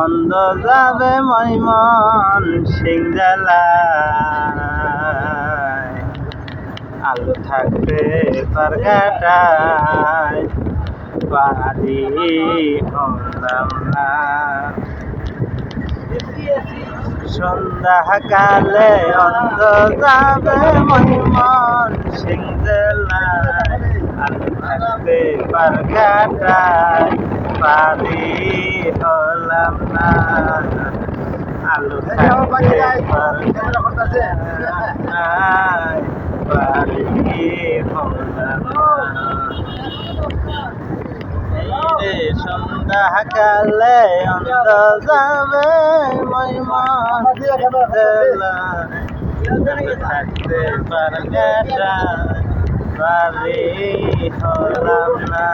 অন্ধ যাবে ময়মন সিং জেলায়, আলো থাকবে পারঘাটায়, বাড়ি হলাম না। সন্ধ্যাকালে অন্ধ যাবে ময়মন সিং জেলায়, আলো থাকবে পারঘাটায়, বাড়ি হলাম না। আলো থাকবে পারঘাটায়, বাড়ি হলাম না। সন্ধ্যাকালে অন্ধ যাবে ময়মন থাকতে পারঘাটায়, বাড়ি হলাম না।